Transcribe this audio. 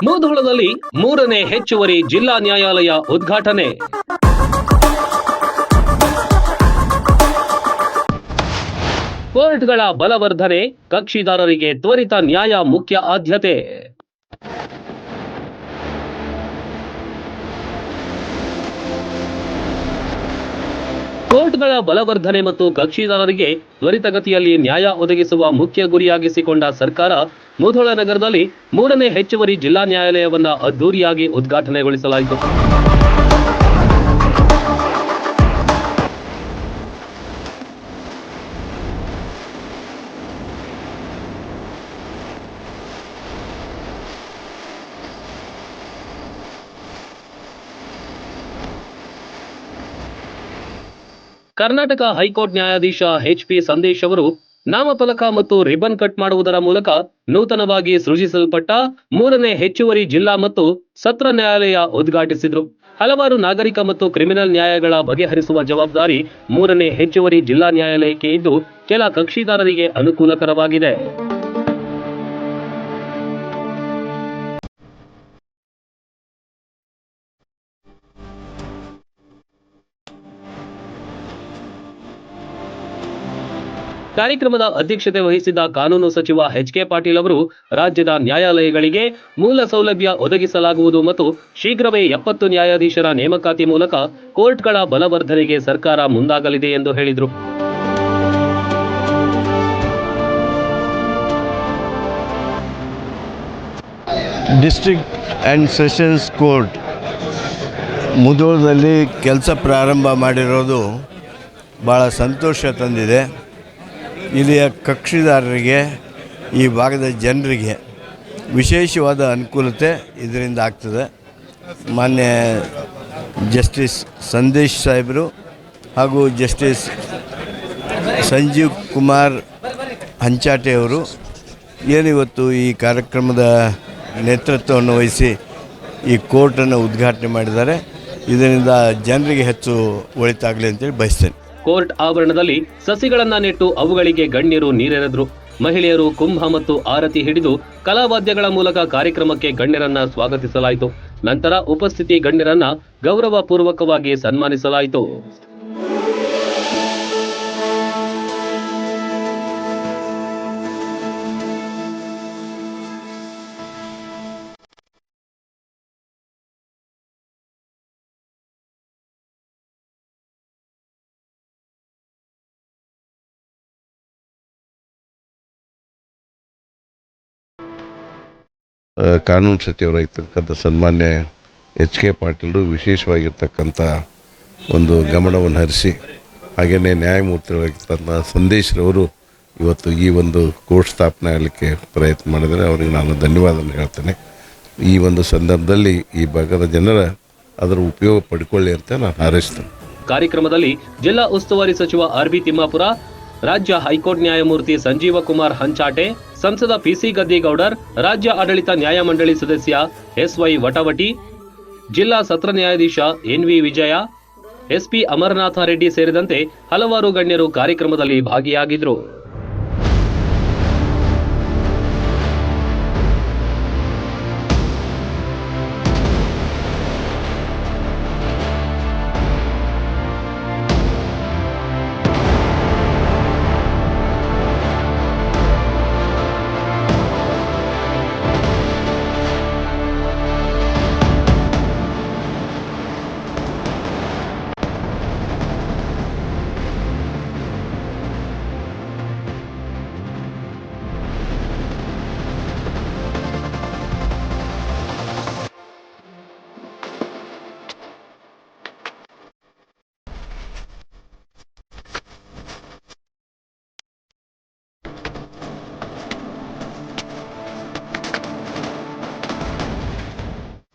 ಮುಧೋಳದಲ್ಲಿ 3ನೇ ಹೆಚ್ಚುವರಿ ಜಿಲ್ಲಾ ನ್ಯಾಯಾಲಯ ಉದ್ಘಾಟನೆ. ಕೋರ್ಟ್ಗಳ ಬಲವರ್ಧನೆ, ಕಕ್ಷಿದಾರರಿಗೆ ತ್ವರಿತ ನ್ಯಾಯ ಮುಖ್ಯ ಆದ್ಯತೆ. ಕೋರ್ಟ್ಗಳ ಬಲವರ್ಧನೆ ಮತ್ತು ಕಕ್ಷಿದಾರರಿಗೆ ತ್ವರಿತಗತಿಯಲ್ಲಿ ನ್ಯಾಯ ಒದಗಿಸುವ ಮುಖ್ಯ ಗುರಿಯಾಗಿಸಿಕೊಂಡ ಸರ್ಕಾರ ಮುಧೋಳ ನಗರದಲ್ಲಿ 3ನೇ ಹೆಚ್ಚುವರಿ ಜಿಲ್ಲಾ ನ್ಯಾಯಾಲಯವನ್ನು ಅದ್ದೂರಿಯಾಗಿ ಉದ್ಘಾಟನೆಗೊಳಿಸಲಾಯಿತು. ಕರ್ನಾಟಕ ಹೈಕೋರ್ಟ್ ನ್ಯಾಯಾಧೀಶ ಎಚ್.ಪಿ. ಸಂದೇಶ್ ಅವರು ನಾಮಫಲಕ ಮತ್ತು ರಿಬನ್ ಕಟ್ ಮಾಡುವುದರ ಮೂಲಕ ನೂತನವಾಗಿ ಸೃಜಿಸಲ್ಪಟ್ಟ 3ನೇ ಹೆಚ್ಚುವರಿ ಜಿಲ್ಲಾ ಮತ್ತು ಸತ್ರ ನ್ಯಾಯಾಲಯ ಉದ್ಘಾಟಿಸಿದರು. ಹಲವಾರು ನಾಗರಿಕ ಮತ್ತು ಕ್ರಿಮಿನಲ್ ನ್ಯಾಯಗಳ ಬಗೆಹರಿಸುವ ಜವಾಬ್ದಾರಿ 3ನೇ ಹೆಚ್ಚುವರಿ ಜಿಲ್ಲಾ ನ್ಯಾಯಾಲಯಕ್ಕೆ ಇದ್ದು ಕೆಲ ಕಕ್ಷಿದಾರರಿಗೆ ಅನುಕೂಲಕರವಾಗಿದೆ. ಕಾರ್ಯಕ್ರಮದ ಅಧ್ಯಕ್ಷತೆ ವಹಿಸಿದ್ದ ಕಾನೂನು ಸಚಿವ ಎಚ್.ಕೆ. ಪಾಟೀಲ್ ಅವರು ರಾಜ್ಯದ ನ್ಯಾಯಾಲಯಗಳಿಗೆ ಮೂಲ ಸೌಲಭ್ಯ ಒದಗಿಸಲಾಗುವುದು ಮತ್ತು ಶೀಘ್ರವೇ 70 ನ್ಯಾಯಾಧೀಶರ ನೇಮಕಾತಿ ಮೂಲಕ ಕೋರ್ಟ್ಗಳ ಬಲವರ್ಧನೆಗೆ ಸರ್ಕಾರ ಮುಂದಾಗಲಿದೆ ಎಂದು ಹೇಳಿದರು. ಡಿಸ್ಟ್ರಿಕ್ಟ್ ಆ್ಯಂಡ್ ಸೆಷನ್ಸ್ ಕೋರ್ಟ್ ಮುಧೋಳದಲ್ಲಿ ಕೆಲಸ ಪ್ರಾರಂಭ ಮಾಡಿರೋದು ಭಾಳ ಸಂತೋಷ ತಂದಿದೆ. ಇಲ್ಲಿಯ ಕಕ್ಷಿದಾರರಿಗೆ, ಈ ಭಾಗದ ಜನರಿಗೆ ವಿಶೇಷವಾದ ಅನುಕೂಲತೆ ಇದರಿಂದ ಆಗ್ತದೆ. ಮಾನ್ಯ ಜಸ್ಟಿಸ್ ಸಂದೇಶ್ ಸಾಹೇಬರು ಹಾಗೂ ಜಸ್ಟಿಸ್ ಸಂಜೀವ್ ಕುಮಾರ್ ಹಂಚಾಟೆ ಅವರು ಏನಿವತ್ತು ಈ ಕಾರ್ಯಕ್ರಮದ ನೇತೃತ್ವವನ್ನು ವಹಿಸಿ ಈ ಕೋರ್ಟನ್ನು ಉದ್ಘಾಟನೆ ಮಾಡಿದ್ದಾರೆ. ಇದರಿಂದ ಜನರಿಗೆ ಹೆಚ್ಚು ಒಳಿತಾಗಲಿ ಅಂತೇಳಿ ಬಯಸ್ತೇನೆ. ಕೋರ್ಟ್ ಆವರಣದಲ್ಲಿ ಸಸಿಗಳನ್ನ ನೆಟ್ಟು ಅವುಗಳಿಗೆ ಗಣ್ಯರು ನೀರೆರೆದರು. ಮಹಿಳೆಯರು ಕುಂಭ ಮತ್ತು ಆರತಿ ಹಿಡಿದು ಕಲಾವಾದ್ಯಗಳ ಮೂಲಕ ಕಾರ್ಯಕ್ರಮಕ್ಕೆ ಗಣ್ಯರನ್ನ ಸ್ವಾಗತಿಸಲಾಯಿತು. ನಂತರ ಉಪಸ್ಥಿತಿ ಗಣ್ಯರನ್ನ ಗೌರವ ಪೂರ್ವಕವಾಗಿ ಸನ್ಮಾನಿಸಲಾಯಿತು. ಕಾನೂನು ಸಚಿವರಾಗಿರ್ತಕ್ಕಂಥ ಸನ್ಮಾನ್ಯ ಎಚ್.ಕೆ. ಪಾಟೀಲರು ವಿಶೇಷವಾಗಿರ್ತಕ್ಕಂಥ ಒಂದು ಗಮನವನ್ನು ಹರಿಸಿ, ಹಾಗೆಯೇ ನ್ಯಾಯಮೂರ್ತಿಗಳಾಗಿರ್ತಕ್ಕಂಥ ಸಂದೇಶ್ರವರು ಇವತ್ತು ಈ ಒಂದು ಕೋರ್ಟ್ ಸ್ಥಾಪನೆ ಆಗಲಿಕ್ಕೆ ಪ್ರಯತ್ನ ಮಾಡಿದರೆ ಅವರಿಗೆ ನಾನು ಧನ್ಯವಾದವನ್ನು ಹೇಳ್ತೇನೆ. ಈ ಒಂದು ಸಂದರ್ಭದಲ್ಲಿ ಈ ಭಾಗದ ಜನರ ಅದರ ಉಪಯೋಗ ಪಡ್ಕೊಳ್ಳಿ ಅಂತ ನಾನು ಹಾರೈಸ್ತೇನೆ. ಕಾರ್ಯಕ್ರಮದಲ್ಲಿ ಜಿಲ್ಲಾ ಉಸ್ತುವಾರಿ ಸಚಿವ ಆರ್.ಬಿ. ತಿಮ್ಮಾಪುರ, ರಾಜ್ಯ ಹೈಕೋರ್ಟ್ ನ್ಯಾಯಮೂರ್ತಿ ಸಂಜೀವ ಕುಮಾರ್ ಹಂಚಾಟೆ, ಸಂಸದ ಪಿಸಿ ಗದ್ದಿಗೌಡರ್, ರಾಜ್ಯ ಆಡಳಿತ ನ್ಯಾಯಮಂಡಳಿ ಸದಸ್ಯ ಎಸ್.ವೈ. ವಟವಟಿ, ಜಿಲ್ಲಾ ಸತ್ರ ನ್ಯಾಯಾಧೀಶ ಎನ್.ವಿ. ವಿಜಯ, ಎಸ್ಪಿ ಅಮರನಾಥ ರೆಡ್ಡಿ ಸೇರಿದಂತೆ ಹಲವಾರು ಗಣ್ಯರು ಕಾರ್ಯಕ್ರಮದಲ್ಲಿ ಭಾಗಿಯಾಗಿದ್ದರು.